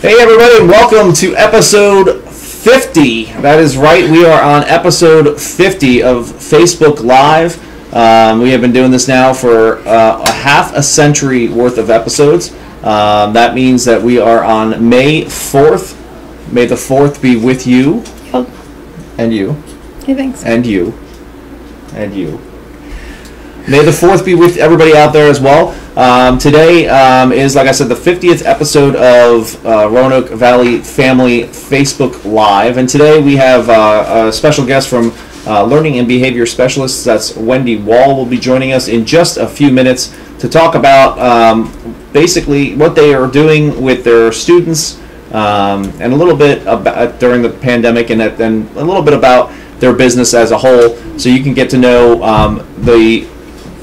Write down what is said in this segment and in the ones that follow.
Hey everybody, and welcome to episode 50. That is right, we are on episode 50 of Facebook Live. We have been doing this now for a half a century worth of episodes. That means that we are on May 4th. May the 4th be with you. Yep. And you. Hey, thanks. And you. And you. May the 4th be with everybody out there as well. Today is, like I said, the 50th episode of Roanoke Valley Family Facebook Live. And today we have a special guest from Learning and Behavior Specialists. That's Wendy Wall will be joining us in just a few minutes to talk about basically what they are doing with their students and a little bit about during the pandemic and a little bit about their business as a whole, so you can get to know the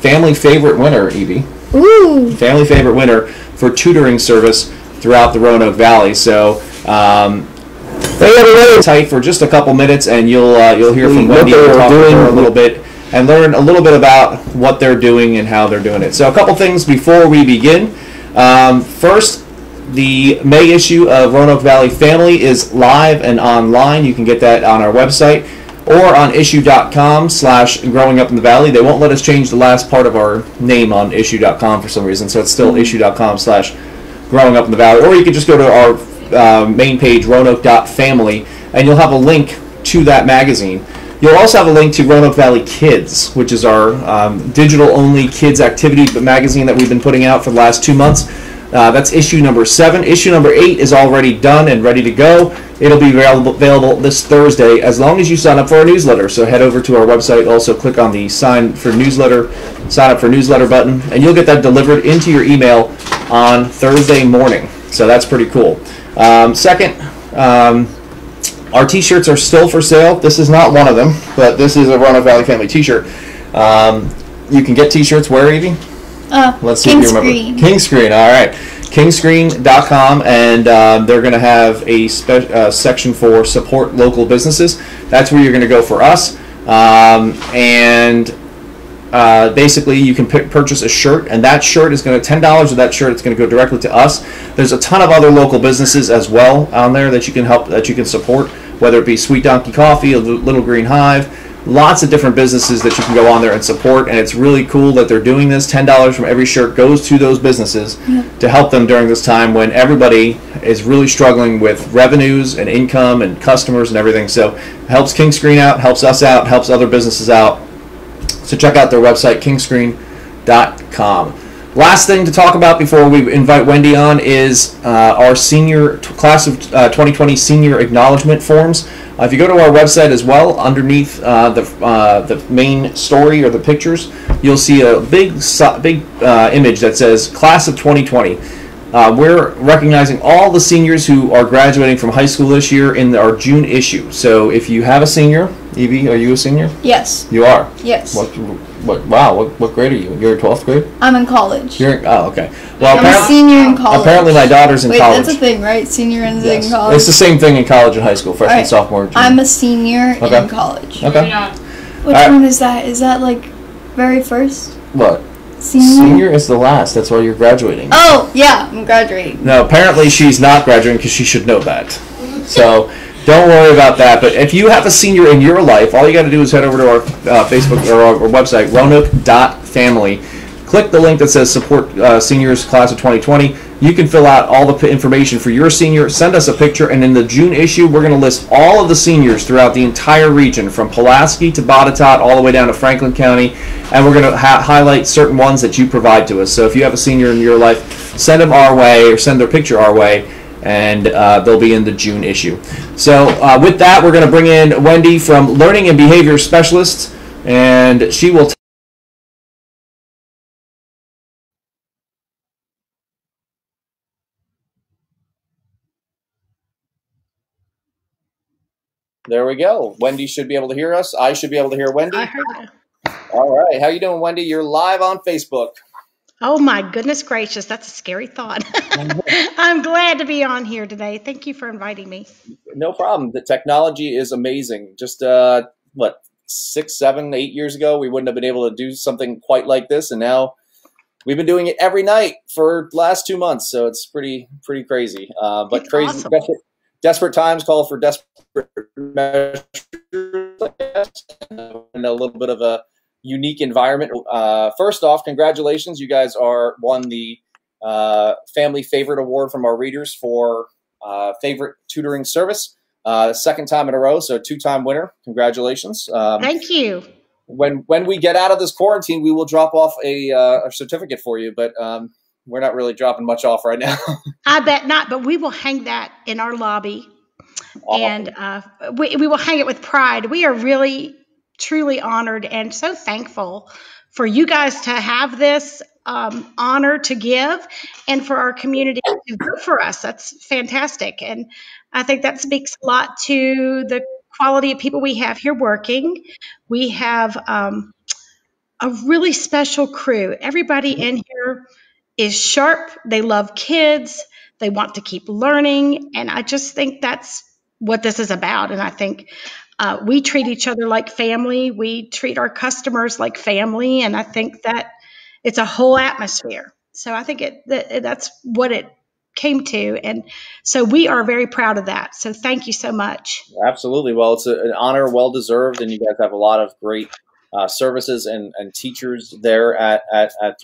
family favorite winner, Evie. Ooh. Family favorite winner for tutoring service throughout the Roanoke Valley. So they have a really tight for just a couple minutes, and you'll hear from Wendy and talk to her a little bit and learn a little bit about what they're doing and how they're doing it. So a couple things before we begin. First, the May issue of Roanoke Valley Family is live and online. You can get that on our website or on issue.com/growingupinthevalley. They won't let us change the last part of our name on issue.com for some reason, so it's still issue.com/growingupinthevalley. Or you can just go to our main page, roanoke.family, and you'll have a link to that magazine. You'll also have a link to Roanoke Valley Kids, which is our digital-only kids activity magazine that we've been putting out for the last 2 months. That's issue number 7. Issue number 8 is already done and ready to go. It'll be available this Thursday as long as you sign up for our newsletter. So head over to our website, also click on the sign up for newsletter button, and you'll get that delivered into your email on Thursday morning. So that's pretty cool. Second, our t-shirts are still for sale. This is not one of them, but this is a Roanoke Valley Family t-shirt. You can get t-shirts where, Evie? Let's see if you remember. Kingscreen, all right. Kingscreen.com, and they're going to have a section for support local businesses. That's where you're going to go for us. Basically, you can purchase a shirt, and that shirt is going to $10 of that shirt. It's going to go directly to us. There's a ton of other local businesses as well on there that you can help, that you can support, whether it be Sweet Donkey Coffee, a Little Green Hive. Lots of different businesses that you can go on there and support, and it's really cool that they're doing this. $10 from every shirt goes to those businesses to help them during this time when everybody is really struggling with revenues and income and customers and everything. So it helps Kingscreen out, helps us out, helps other businesses out. So check out their website, kingscreen.com. Last thing to talk about before we invite Wendy on is our senior class of 2020 senior acknowledgement forms. If you go to our website as well, underneath the main story or the pictures, you'll see a big image that says Class of 2020. We're recognizing all the seniors who are graduating from high school this year in our June issue. So if you have a senior, Evie, are you a senior? Yes. You are? Yes. What grade are you? You're in 12th grade? I'm in college. Okay. Well, I'm a senior in college. Apparently my daughter's in college. Wait, that's a thing, right? Senior and in college? It's the same thing in college and high school, freshman, sophomore, junior. I'm a senior in college. Okay. Which one is that? Is that like very first? What? Senior is the last. That's why you're graduating. Oh, yeah, I'm graduating. No, apparently she's not graduating because she should know that. So don't worry about that. But if you have a senior in your life, all you got to do is head over to our Facebook or our website, roanoke.family. Click the link that says Support Seniors Class of 2020. You can fill out all the information for your senior, send us a picture, and in the June issue, we're going to list all of the seniors throughout the entire region, from Pulaski to Botetourt, all the way down to Franklin County, and we're going to highlight certain ones that you provide to us. So if you have a senior in your life, send them our way, or send their picture our way, and they'll be in the June issue. So with that, we're going to bring in Wendy from Learning and Behavior Specialists, and she will There we go. Wendy should be able to hear us. I should be able to hear Wendy. I heard you. All right. How you doing, Wendy? You're live on Facebook. Oh my goodness gracious, that's a scary thought. I'm glad to be on here today. Thank you for inviting me. No problem. The technology is amazing. Just 6, 7, 8 years ago, we wouldn't have been able to do something quite like this, and now we've been doing it every night for the last 2 months, so it's pretty crazy. But It's crazy, awesome. desperate times call for desperate measures, I guess, and a little bit of a unique environment. First off, congratulations! You guys won the Family Favorite Award from our readers for favorite tutoring service. Second time in a row, so 2-time winner. Congratulations! Thank you. When we get out of this quarantine, we will drop off a certificate for you, but we're not really dropping much off right now. I bet not, but we will hang that in our lobby, and Awesome. we will hang it with pride. We are really, truly honored and so thankful for you guys to have this honor to give, and for our community to vote for us. That's fantastic, and I think that speaks a lot to the quality of people we have here working. We have a really special crew. Everybody in here is sharp. They love kids. They want to keep learning. And I just think that's what this is about. And I think we treat each other like family. We treat our customers like family. And I think that it's a whole atmosphere. So I think that's what it came to. And so we are very proud of that. So thank you so much. Absolutely. Well, it's an honor, well deserved, and you guys have a lot of great services and teachers there at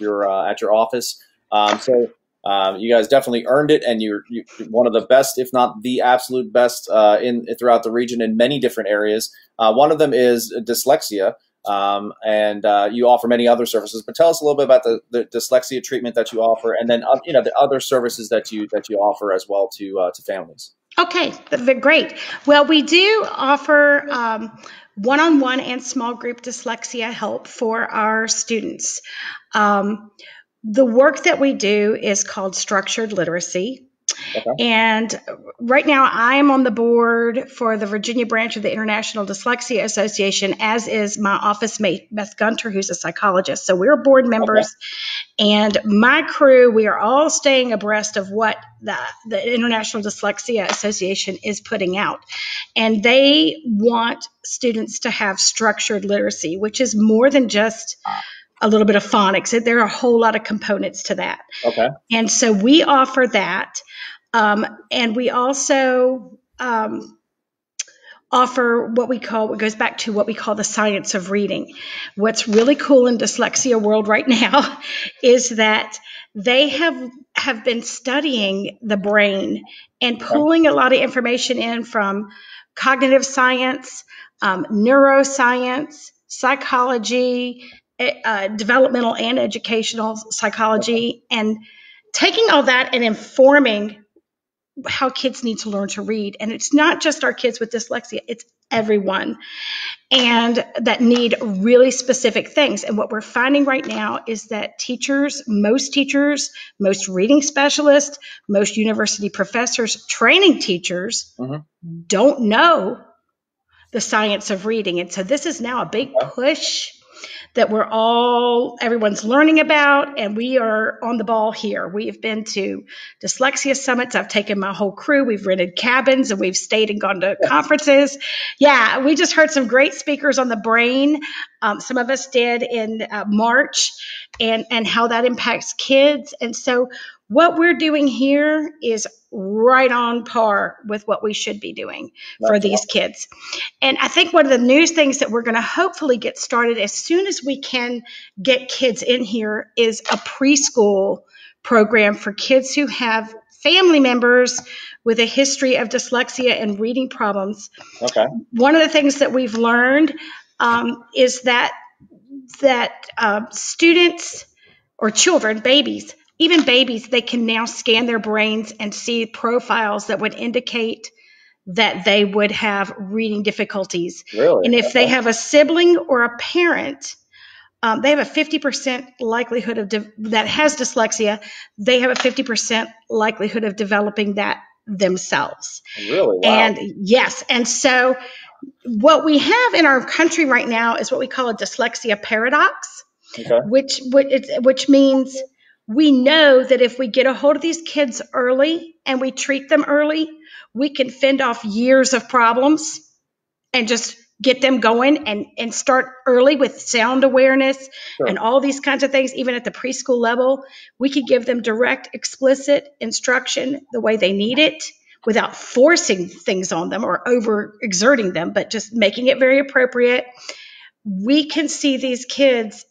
your office. You guys definitely earned it, and you're one of the best, if not the absolute best, in throughout the region in many different areas. One of them is dyslexia, and you offer many other services. But tell us a little bit about the dyslexia treatment that you offer, and then the other services that you offer as well to families. Okay, great. Well, we do offer one-on-one and small group dyslexia help for our students. The work that we do is called structured literacy. Okay. And right now I am on the board for the Virginia branch of the International Dyslexia Association, as is my office mate, Beth Gunter, who's a psychologist. So we're board members. Okay. And my crew, we are all staying abreast of what the International Dyslexia Association is putting out. And they want students to have structured literacy, which is more than just a little bit of phonics. There are a whole lot of components to that. Okay. And so we offer that. And we also offer what goes back to what we call the science of reading. What's really cool in dyslexia world right now is that they have been studying the brain and pulling a lot of information in from cognitive science, neuroscience, psychology, developmental and educational psychology, and taking all that and informing how kids need to learn to read. And it's not just our kids with dyslexia, it's everyone, and that need really specific things. And what we're finding right now is that most reading specialists, most university professors, training teachers don't know the science of reading. And so this is now a big push that everyone's learning about, and we are on the ball here. We have been to dyslexia summits. I've taken my whole crew. We've rented cabins, and we've stayed and gone to conferences. Yeah, we just heard some great speakers on the brain. Some of us did in March, and how that impacts kids. And so what we're doing here is right on par with what we should be doing for these kids. And I think one of the new things that we're going to hopefully get started as soon as we can get kids in here is a preschool program for kids who have family members with a history of dyslexia and reading problems. Okay. One of the things that we've learned is that students or children, even babies, they can now scan their brains and see profiles that would indicate that they would have reading difficulties. Really? And if they have a sibling or a parent, they have a 50% likelihood that has dyslexia, they have a 50% likelihood of developing that themselves. Really? Wow. And yes. And so what we have in our country right now is what we call a dyslexia paradox, which means we know that if we get a hold of these kids early and we treat them early, we can fend off years of problems and just get them going and start early with sound awareness Sure. and all these kinds of things, even at the preschool level. We could give them direct, explicit instruction the way they need it without forcing things on them or overexerting them, but just making it very appropriate. We can see these kids,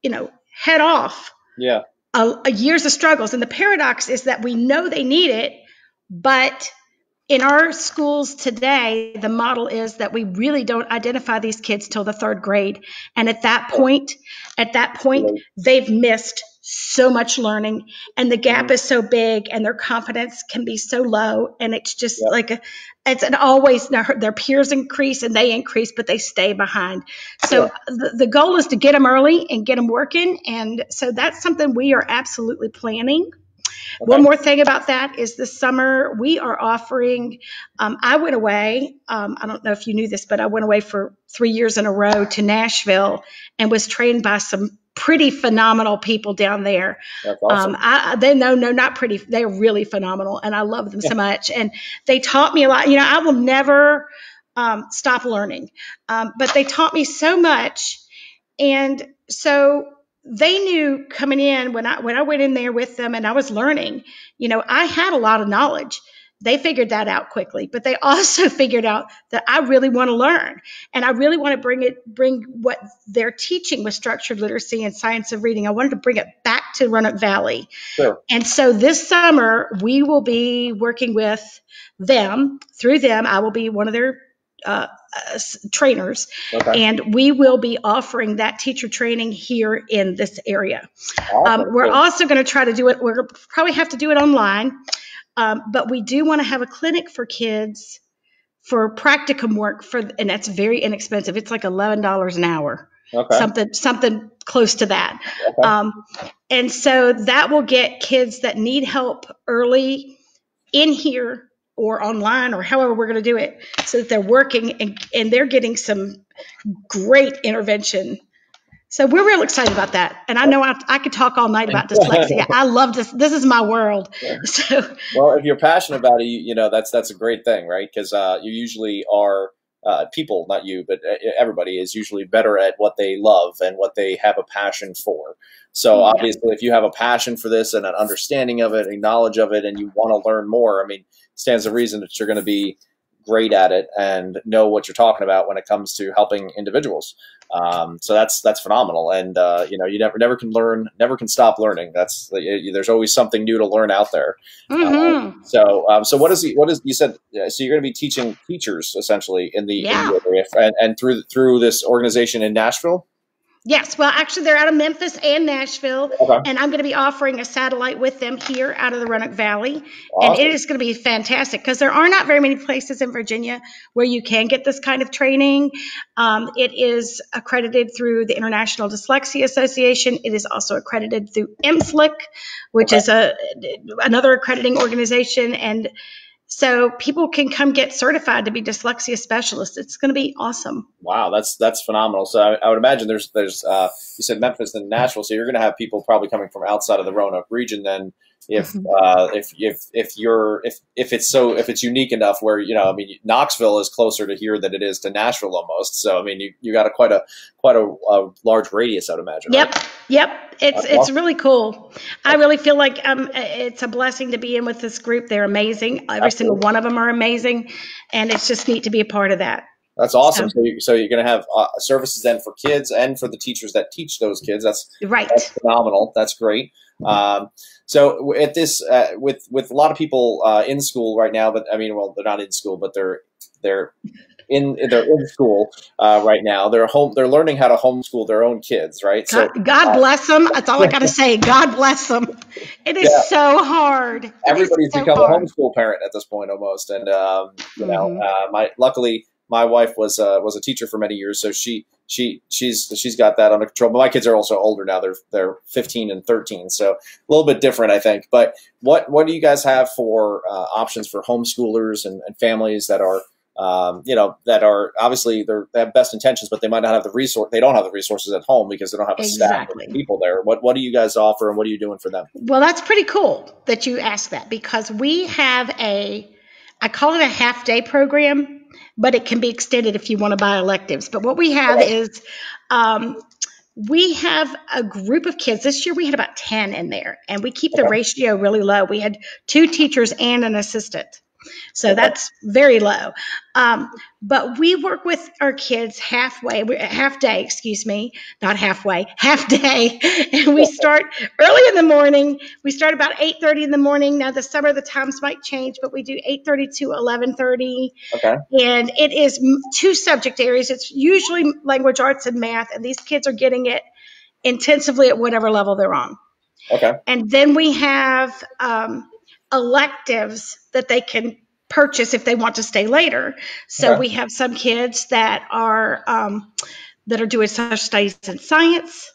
head off Yeah. a years of struggles. And the paradox is that we know they need it, but in our schools today, the model is that we really don't identify these kids till the third grade. And at that point, they've missed so much learning, and the gap is so big, and their confidence can be so low. And it's just always their peers increase and they increase, but they stay behind. So the goal is to get them early and get them working. And so that's something we are absolutely planning. Okay. One more thing about that is this summer we are offering, I went away, I don't know if you knew this, but I went away for 3 years in a row to Nashville and was trained by some pretty phenomenal people down there. That's awesome. Not pretty. They're really phenomenal, and I love them so much. And they taught me a lot. I will never stop learning, but they taught me so much. And so they knew coming in when I went in there with them and I was learning, I had a lot of knowledge. They figured that out quickly, but they also figured out that I really want to learn, and I really want to bring what they're teaching with structured literacy and science of reading. I wanted to bring it back to Roanoke Valley. Sure. And so this summer we will be working with them. Through them, I will be one of their trainers, and we will be offering that teacher training here in this area. Awesome. We're also going to try to do it. We're probably have to do it online, but we do want to have a clinic for kids for practicum work and that's very inexpensive. It's like $11 an hour, something close to that. And so that will get kids that need help early in here or online or however we're going to do it, so that they're working and they're getting some great intervention. So we're real excited about that. And I know I could talk all night about dyslexia. I love this. This is my world. So, well, if you're passionate about it, that's a great thing, right? Because you usually are people, not you, but everybody is usually better at what they love and what they have a passion for. So obviously, if you have a passion for this and an understanding of it, a knowledge of it, and you want to learn more, stands to reason that you're going to be great at it and know what you're talking about when it comes to helping individuals. So that's phenomenal. And, you never can stop learning. There's always something new to learn out there. Mm-hmm. So what is you said, so you're going to be teaching teachers essentially in the area and through this organization in Nashville? Yes. Well, actually, they're out of Memphis and Nashville, and I'm going to be offering a satellite with them here out of the Roanoke Valley. Awesome. And it is going to be fantastic because there are not very many places in Virginia where you can get this kind of training. It is accredited through the International Dyslexia Association. It is also accredited through MFLIC, which is another accrediting organization. And so people can come get certified to be dyslexia specialists. It's going to be awesome. Wow, that's phenomenal. So I would imagine there's you said Memphis and Nashville, so you're going to have people probably coming from outside of the Roanoke region. Then if it's unique enough where Knoxville is closer to here than it is to Nashville almost. So you got quite a large radius, I would imagine. Yep. Right? Yep. It's really cool. I really feel like it's a blessing to be in with this group. They're amazing. Every single one of them are amazing, and it's just neat to be a part of that. That's awesome. So you're going to have services then for kids and for the teachers that teach those kids. That's phenomenal. That's great. So at this, with a lot of people in school right now, but they're not in school, but they're in school right now. They're learning how to homeschool their own kids, right? God bless them. That's all I got to say. God bless them. It is so hard. Everybody's become a homeschool parent at this point almost, and luckily my wife was a teacher for many years, so she's got that under control. But my kids are also older now; they're 15 and 13, so a little bit different, I think. But what do you guys have for options for homeschoolers and families that are that are obviously they have best intentions, but they might not have the resource. They don't have the resources at home because they don't have a staff of people there. What do you guys offer, and what are you doing for them? Well, that's pretty cool that you asked that, because we have I call it a half-day program but it can be extended if you want to buy electives. But what we have is we have a group of kids. This year we had about 10 in there, and we keep the ratio really low. We had 2 teachers and an assistant. So that's very low. But we work with our kids half day, not halfway, half day. And we start early in the morning. We start about 8:30 in the morning. Now, this summer, the times might change, but we do 8:30 to 11:30. Okay. And it is 2 subject areas. It's usually language arts and math, and these kids are getting it intensively at whatever level they're on. Okay. And then we have electives that they can purchase if they want to stay later. So we have some kids that are doing social studies and science,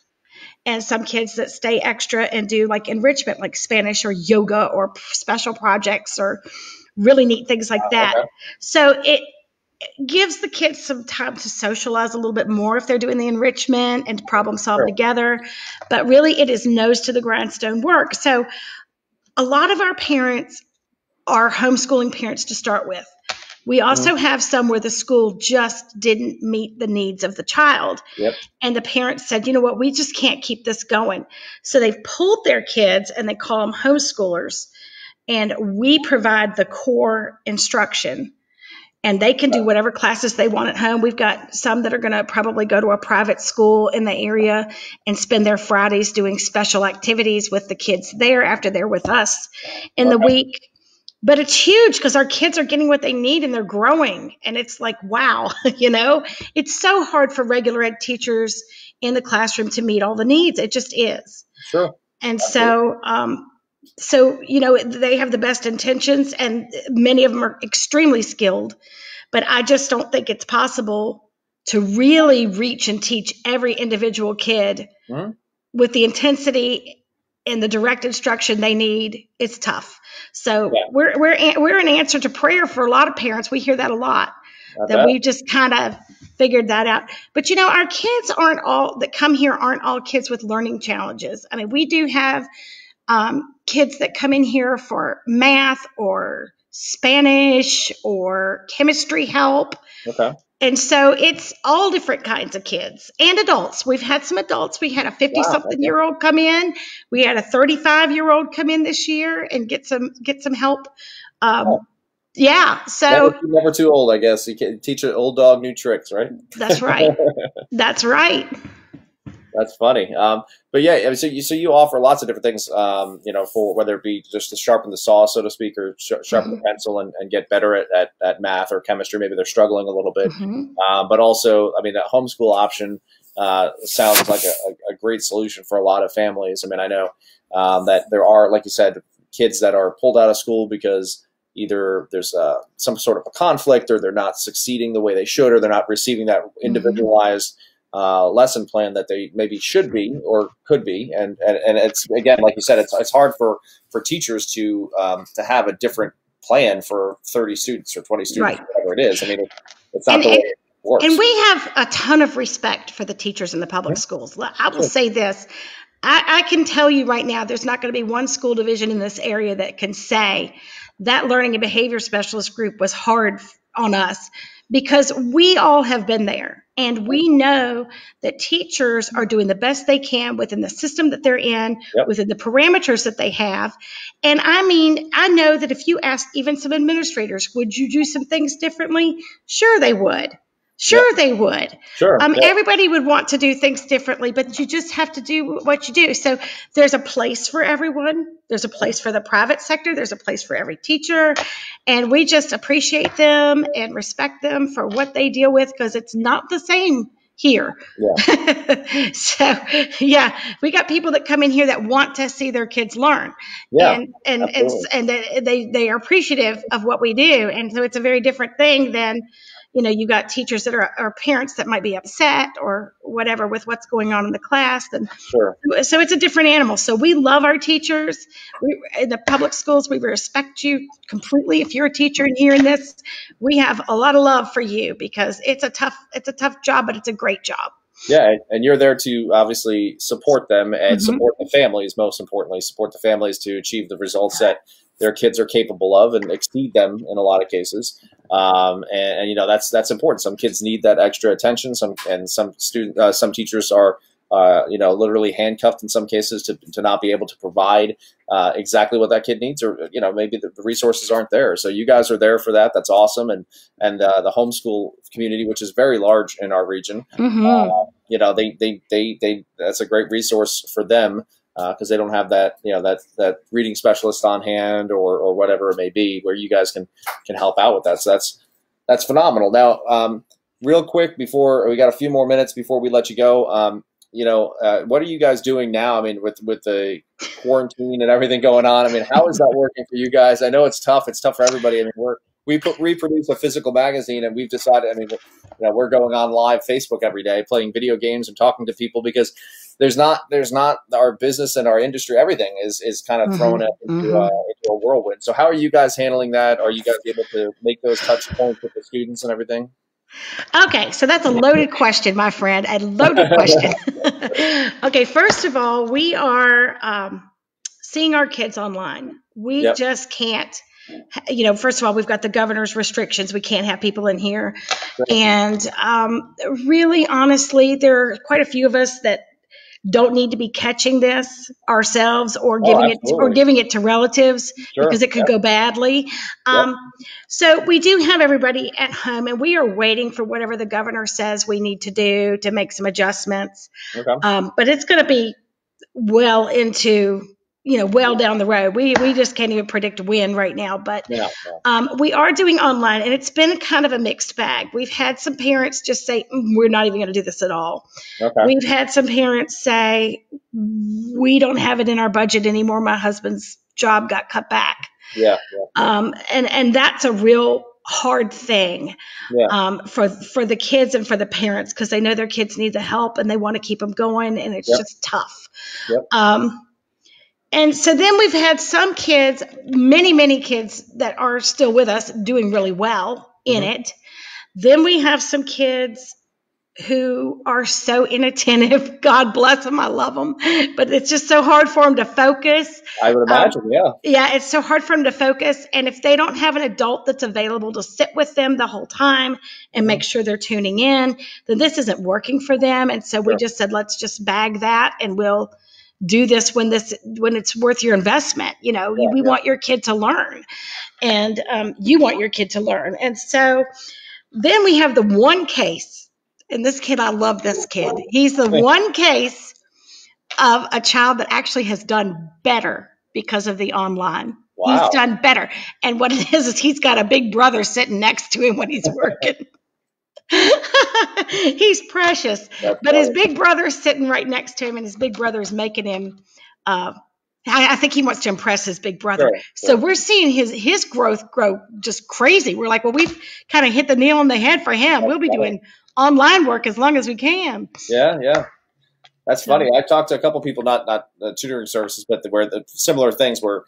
and some kids that stay extra and do like enrichment, like Spanish or yoga or special projects or really neat things like that. So it gives the kids some time to socialize a little bit more if they're doing the enrichment and problem solve together. But really, it is nose to the grindstone work. So a lot of our parents are homeschooling parents to start with. We also have some where the school just didn't meet the needs of the child. And the parents said, you know what, we just can't keep this going. So they've pulled their kids and they call them homeschoolers. And we provide the core instruction. And they can do whatever classes they want at home. We've got some that are going to probably go to a private school in the area and spend their Fridays doing special activities with the kids there after they're with us in the week. But it's huge because our kids are getting what they need and they're growing. And it's like, wow, it's so hard for regular ed teachers in the classroom to meet all the needs. It just is. Sure. And so, they have the best intentions and many of them are extremely skilled, but I just don't think it's possible to really reach and teach every individual kid with the intensity and the direct instruction they need. It's tough. So we're an answer to prayer for a lot of parents. We hear that a lot, that we just kind of figured that out. But our kids aren't all kids with learning challenges. I mean, we do have kids that come in here for math or Spanish or chemistry help. Okay. And so it's all different kinds of kids and adults. We've had some adults. We had a 50-something-year-old come in. We had a 35-year-old come in this year and get some help. Yeah. So never too old, I guess. You can teach an old dog new tricks, right? That's right. That's right. That's funny. But yeah, so you offer lots of different things, for whether it be just to sharpen the saw, so to speak, or sharpen the pencil and get better at math or chemistry. Maybe they're struggling a little bit. But also, I mean, that homeschool option sounds like a great solution for a lot of families. I mean, I know that there are, like you said, kids that are pulled out of school because either there's some sort of a conflict or they're not succeeding the way they should, or they're not receiving that individualized lesson plan that they maybe should be or could be, and it's, again, like you said, it's hard for teachers to have a different plan for 30 students or 20 students, whatever it is. I mean, it's not the way it works. And we have a ton of respect for the teachers in the public schools. I will say this. I can tell you right now, there's not going to be one school division in this area that can say that learning and behavior specialist group was hard on us, because we all have been there. And we know that teachers are doing the best they can within the system that they're in, within the parameters that they have. And I mean, I know that if you ask even some administrators, would you do some things differently? Sure, they would. Sure, they would. Sure. Everybody would want to do things differently, but you just have to do what you do. So there's a place for everyone. There's a place for the private sector. There's a place for every teacher. And we just appreciate them and respect them for what they deal with, because it's not the same here. So, we got people that come in here that want to see their kids learn. And they are appreciative of what we do. And so it's a very different thing than, you got teachers that are parents that might be upset or whatever with what's going on in the class. And so it's a different animal. So we love our teachers. In the public schools, we respect you completely. If you're a teacher and hearing this, we have a lot of love for you, because it's a tough job, but it's a great job. Yeah, and you're there to obviously support them and support the families, most importantly, support the families to achieve the results that their kids are capable of and exceed them in a lot of cases. And you know, that's important. Some kids need that extra attention. Some teachers are, you know, literally handcuffed in some cases to not be able to provide exactly what that kid needs, or you know, maybe the resources aren't there. So you guys are there for that. That's awesome. And the homeschool community, which is very large in our region, you know, they that's a great resource for them. Because they don't have that, you know, that reading specialist on hand or whatever it may be, where you guys can help out with that. So that's phenomenal. Now, real quick, before we got a few more minutes before we let you go, you know, what are you guys doing now? I mean, with the quarantine and everything going on, I mean, how is that working for you guys? I know it's tough. It's tough for everybody. I mean, we reproduce a physical magazine, and we've decided, I mean, you know, we're going on live Facebook every day, playing video games and talking to people, because there's not our business and our industry, everything is kind of thrown into a whirlwind. So how are you guys handling that? Are you guys able to make those touch points with the students and everything? Okay, so that's a loaded question, my friend, a loaded question. Okay, first of all, we are seeing our kids online. We just can't, you know, first of all, we've got the governor's restrictions. We can't have people in here. And really, honestly, there are quite a few of us that don't need to be catching this ourselves or giving it to relatives because it could go badly. So we do have everybody at home, and we are waiting for whatever the governor says we need to do to make some adjustments. But it's going to be well into, you know, well down the road. We just can't even predict when right now, but we are doing online, and it's been kind of a mixed bag. We've had some parents just say, we're not even going to do this at all. We've had some parents say, we don't have it in our budget anymore. My husband's job got cut back. And that's a real hard thing for the kids and for the parents, because they know their kids need the help and they want to keep them going, and it's just tough. And so then we've had some kids, many kids that are still with us doing really well in it. Then we have some kids who are so inattentive. God bless them. I love them. But it's just so hard for them to focus. I would imagine, Yeah, it's so hard for them to focus. And if they don't have an adult that's available to sit with them the whole time and make sure they're tuning in, then this isn't working for them. And so we just said, let's just bag that, and we'll do this when it's worth your investment. You know, we want your kid to learn, and you want your kid to learn. And so then we have the one case, and this kid, I love this kid. He's the one case of a child that actually has done better because of the online. He's done better. And what it is he's got a big brother sitting next to him when he's working. He's precious. But his big brother's sitting right next to him, and his big brother is making him I think he wants to impress his big brother. So we're seeing his growth grow just crazy. We're like, well, we've kind of hit the nail on the head for him. We'll be doing online work as long as we can. That's funny. I talked to a couple people, not tutoring services, but where the similar things were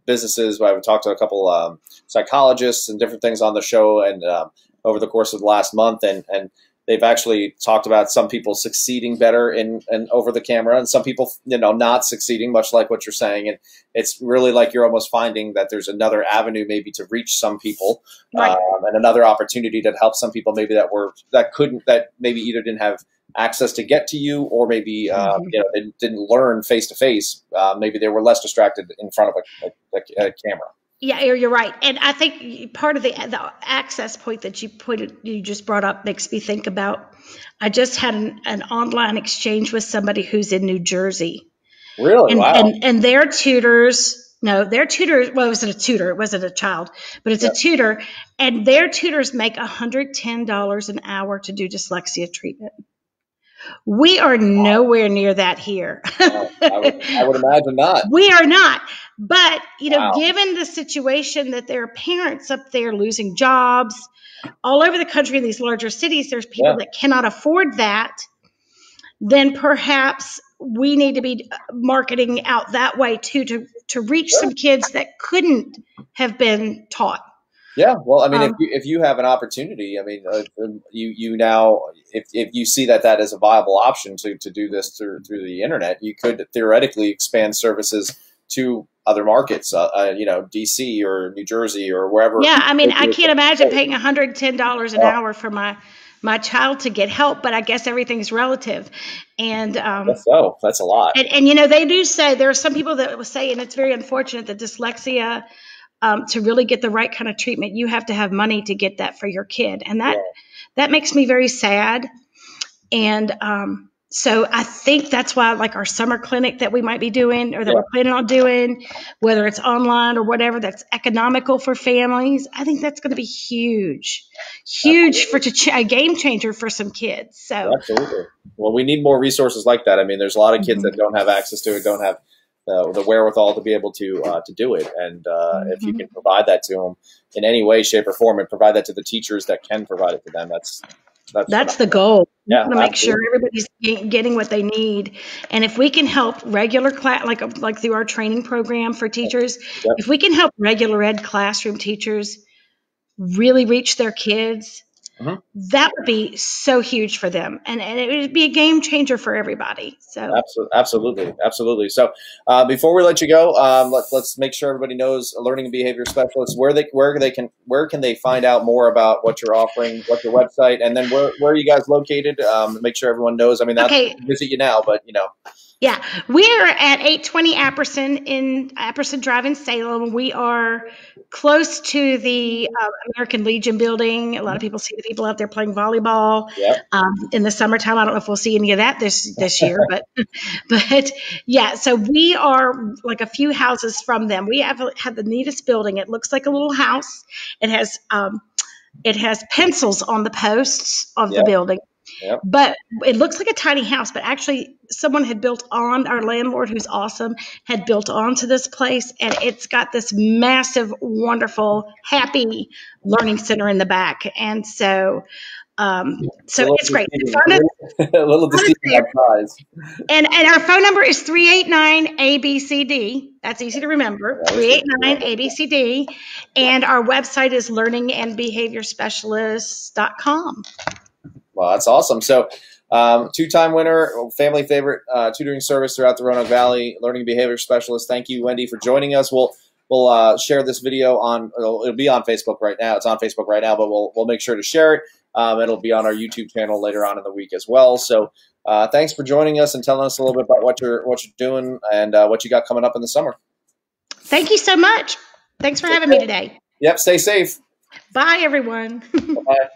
businesses. Where I've talked to a couple psychologists and different things on the show, and over the course of the last month, and they've actually talked about some people succeeding better in over the camera, and some people, you know, not succeeding, much like what you're saying. And it's really like you're almost finding that there's another avenue maybe to reach some people, and another opportunity to help some people maybe that maybe either didn't have access to get to you, or maybe you know, they didn't learn face to face. Maybe they were less distracted in front of a camera. Yeah, you're right. And I think part of the access point that you just brought up makes me think about, I just had an online exchange with somebody who's in New Jersey. Really? And their tutors, well, it wasn't a tutor, it wasn't a child, but it's a tutor, and their tutors make $110 an hour to do dyslexia treatment. We are nowhere near that here. I would imagine not. We are not. But, you know, given the situation that there are parents up there losing jobs all over the country in these larger cities, there's people that cannot afford that, then perhaps we need to be marketing out that way too, to reach some kids that couldn't have been taught. Yeah, well, I mean, if you have an opportunity, I mean, you now, if you see that is a viable option to do this through the internet, you could theoretically expand services to other markets, you know, DC or New Jersey or wherever. Yeah, I mean, I can't imagine paying $110 an hour for my child to get help, but I guess everything's relative. And so that's a lot. And you know, they do say there are some people that will say, and it's very unfortunate, that dyslexia, to really get the right kind of treatment, you have to have money to get that for your kid, and that makes me very sad. And so I think that's why, like, our summer clinic that we might be doing, or that we're planning on doing, whether it's online or whatever, that's economical for families, I think that's going to be huge for a game changer for some kids. So absolutely. Well, we need more resources like that. I mean, there's a lot of kids that don't have access to it, don't have the wherewithal to be able to do it. And if you can provide that to them in any way, shape, or form, and provide that to the teachers that can provide it to them, that's the goal. Yeah, to make sure everybody's getting what they need. And if we can help regular class, like through our training program for teachers, if we can help regular ed classroom teachers really reach their kids, that would be so huge for them, and it would be a game changer for everybody. So absolutely. So before we let you go, let's make sure everybody knows learning and behavior specialists, where can they find out more about what you're offering, what's your website, and then where are you guys located? Make sure everyone knows. I mean, that's visit you now, but you know. Yeah, we're at 820 Apperson Drive in Salem. We are close to the American Legion building. A lot of people see the people out there playing volleyball in the summertime. I don't know if we'll see any of that this year, but yeah. So we are like a few houses from them. We have the neatest building. It looks like a little house. It has pencils on the posts of the building. But it looks like a tiny house, but actually someone had built on, our landlord, who's awesome, had built onto this place, and it's got this massive, wonderful, happy learning center in the back. And so it's great. A little deceiving prize. And our phone number is 389-ABCD. That's easy to remember. 389-ABCD. And our website is learningandbehaviorspecialists.com. Well, that's awesome. So, two-time winner, family favorite tutoring service throughout the Roanoke Valley, learning behavior specialist. Thank you, Wendy, for joining us. We'll share this video it'll be on Facebook right now. It's on Facebook right now, but we'll make sure to share it. It'll be on our YouTube channel later on in the week as well. So, thanks for joining us and telling us a little bit about what you're doing and what you got coming up in the summer. Thank you so much. Thanks for having me today. Yep. Stay safe. Bye, everyone. Bye.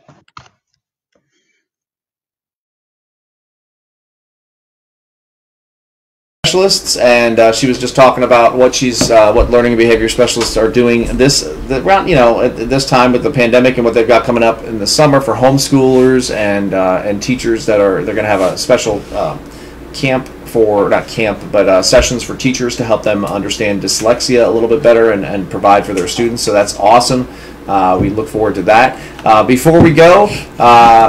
Specialists, and she was just talking about what learning and behavior specialists are doing at this time with the pandemic and what they've got coming up in the summer for homeschoolers and teachers they're going to have a special sessions for teachers to help them understand dyslexia a little bit better and provide for their students. So that's awesome. We look forward to that. Before we go,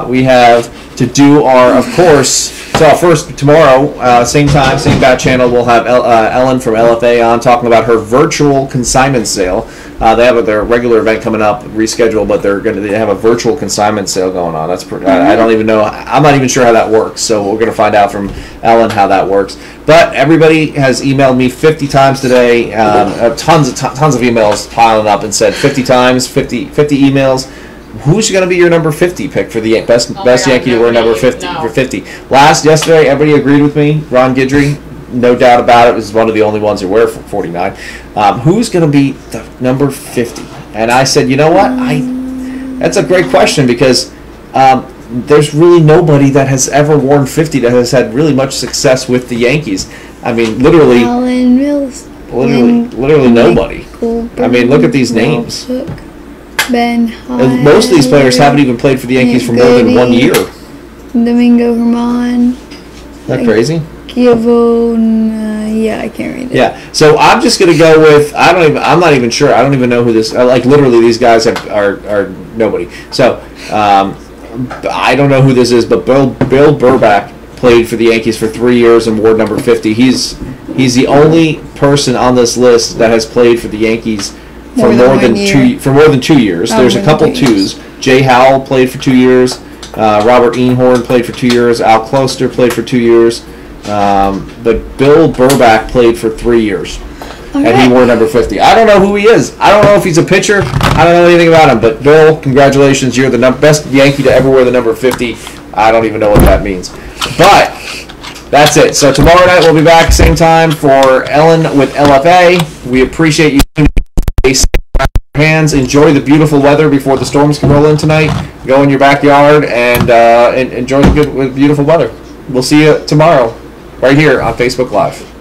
we have to do of course. So first, tomorrow, same time, same bat channel, we'll have Ellen from LFA on talking about her virtual consignment sale. They have their regular event coming up, rescheduled, but they have a virtual consignment sale going on. That's I don't even know. I'm not even sure how that works. So we're going to find out from Ellen how that works. But everybody has emailed me 50 times today. Tons of emails piling up and said 50 times, 50 emails. Who's going to be your number 50 pick for the best Yankee to wear number 50 for 50? Yesterday, everybody agreed with me. Ron Guidry, no doubt about it, was one of the only ones who wear 49. Who's going to be the number 50? And I said, you know what? That's a great question because there's really nobody that has ever worn 50 that has had really much success with the Yankees. I mean, literally, Alan Mills, literally nobody. I mean, look at these names. Ben Hyde, most of these players haven't even played for the Yankees for more than 1 year. Domingo Herman. Isn't that crazy? I can't read it. Yeah, so I'm just gonna go with I'm not even sure. I don't even know who this. Literally, these guys are nobody. So I don't know who this is, but Bill Burback played for the Yankees for 3 years and wore number 50. He's the only person on this list that has played for the Yankees for more than 2 years. There's a couple twos. Jay Howell played for 2 years. Robert Einhorn played for 2 years. Al Closter played for 2 years. But Bill Burback played for 3 years. All and he right. wore number 50. I don't know who he is. I don't know if he's a pitcher. I don't know anything about him. But Bill, congratulations. You're the best Yankee to ever wear the number 50. I don't even know what that means. But that's it. So tomorrow night we'll be back same time for Ellen with LFA. We appreciate you. Hands. Enjoy the beautiful weather before the storms can roll in tonight. Go in your backyard and enjoy the good, beautiful weather. We'll see you tomorrow right here on Facebook Live.